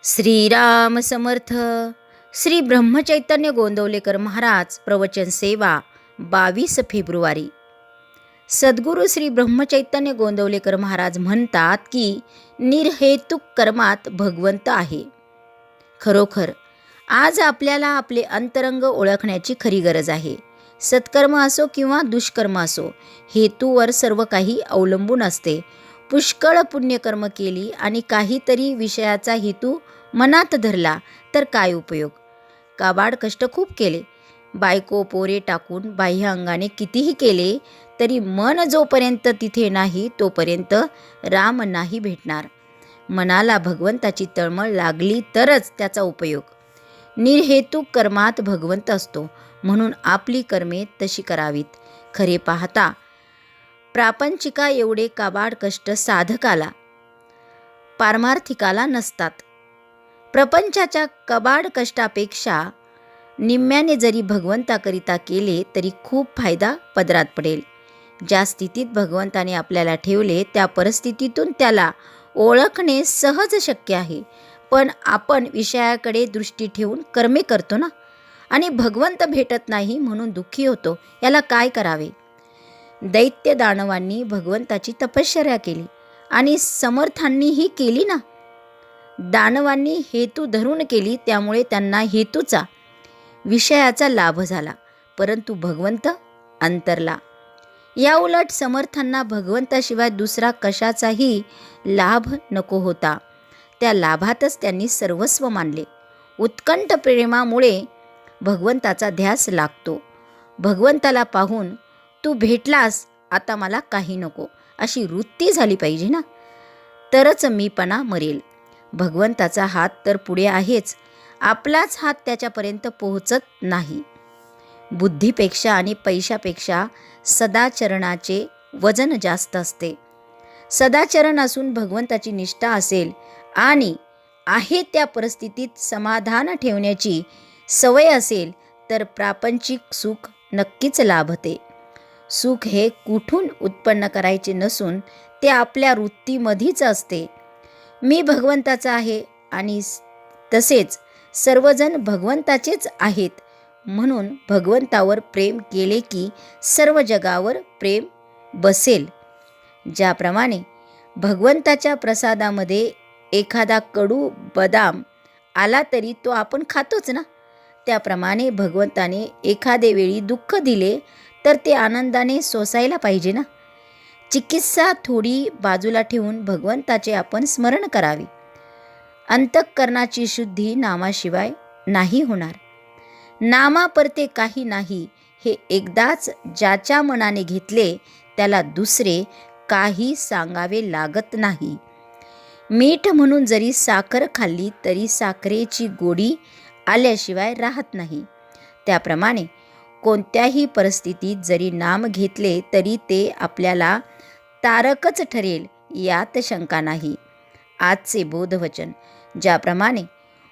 श्रीराम समर्थ. श्री ब्रह्मचैतन्य गोंदवलेकर महाराज प्रवचन सेवा 22 फेब्रुवारी. सद्गुरू श्री ब्रह्मचैतन्य गोंदवलेकर महाराज म्हणतात की निर्हेतुक कर्मात भगवंत आहे. खरोखर आज आपल्याला आपले अंतरंग ओळखण्याची खरी गरज आहे. सत्कर्म असो किंवा दुष्कर्म असो, हेतूवर सर्व काही अवलंबून असते. पुष्कळ पुण्यकर्म केली आणि काहीतरी विषयाचा हेतू मनात धरला तर काय उपयोग. काबाड कष्ट खूप केले, बायको पोरे टाकून बाह्य अंगाने कितीही केले तरी मन जोपर्यंत तिथे नाही तोपर्यंत राम नाही भेटणार. मनाला भगवंताची तळमळ लागली तरच त्याचा उपयोग. निर्हेतुक कर्मात भगवंत असतो, म्हणून आपली कर्मे तशी करावीत. खरे पाहता प्रापंचिका एवढे काबाड कष्ट साधकाला पारमार्थिकाला नसतात. प्रपंचाच्या कबाड कष्टापेक्षा निम्म्याने जरी भगवंताकरिता केले तरी खूप फायदा पदरात पडेल. ज्या स्थितीत भगवंताने आपल्याला ठेवले त्या परिस्थितीतून त्याला ओळखणे सहज शक्य आहे. पण आपण विषयाकडे दृष्टी ठेवून कर्मे करतो ना, आणि भगवंत भेटत नाही म्हणून दुःखी होतो. याला काय करावे. दैत्य दानवांनी भगवंताची तपश्चर्या केली आणि समर्थांनीही केली ना. दानवांनी हेतू धरून केली, त्यामुळे त्यांना हेतूचा विषयाचा लाभ झाला, परंतु भगवंत अंतरला. या उलट समर्थांना भगवंताशिवाय दुसरा कशाचाही लाभ नको होता. त्या लाभातच त्यांनी सर्वस्व मानले. उत्कंठ प्रेमामुळे भगवंताचा ध्यास लागतो. भगवंताला पाहून तू भेटलास, आता मला काही नको अशी वृत्ती झाली पाहिजे ना, तरच मीपणा मरेल. भगवंताचा हात तर पुढे आहेच, आपलाच हात त्याच्यापर्यंत पोहोचत नाही. बुद्धीपेक्षा आणि पैशापेक्षा सदाचरणाचे वजन जास्त असते. सदाचरण असून भगवंताची निष्ठा असेल आणि आहे त्या परिस्थितीत समाधान ठेवण्याची सवय असेल तर प्रापंचिक सुख नक्कीच लाभते. सुख हे कुठून उत्पन्न करायचे नसून ते आपल्या वृत्तीमध्येच असते. मी भगवंताचा आहे आणि तसेच सर्वजण भगवंताचेच आहेत, म्हणून भगवंतावर प्रेम केले की सर्व जगावर प्रेम बसेल. ज्याप्रमाणे भगवंताच्या प्रसादामध्ये एखादा कडू बदाम आला तरी तो आपण खातोच ना, त्याप्रमाणे भगवंताने एखादे वेळी दुःख दिले तर ते आनंदाने सोसायला पाहिजे ना. चिकित्सा थोडी बाजूला ठेवून भगवंताचे आपण स्मरण करावे. अंतःकरणाची शुद्धी नामाशिवाय नाही होणार. नामापरते काही नाही हे एकदाच ज्याच्या मनाने घेतले त्याला दुसरे काही सांगावे लागत नाही. मीठ म्हणून जरी साखर खाल्ली तरी साखरेची गोडी आल्याशिवाय राहत नाही. त्याप्रमाणे कोणत्याही परिस्थितीत जरी नाम घेतले तरी ते आपल्याला तारकच ठरेल, यात शंका नाही. आजचे बोधवचन. ज्याप्रमाणे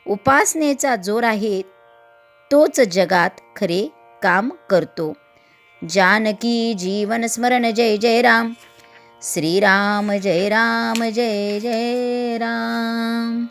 उपासनेचा जोर आहे तोच जगात खरे काम करतो. जानकी जीवन स्मरण जय जय राम. श्रीराम जय राम जय जय राम.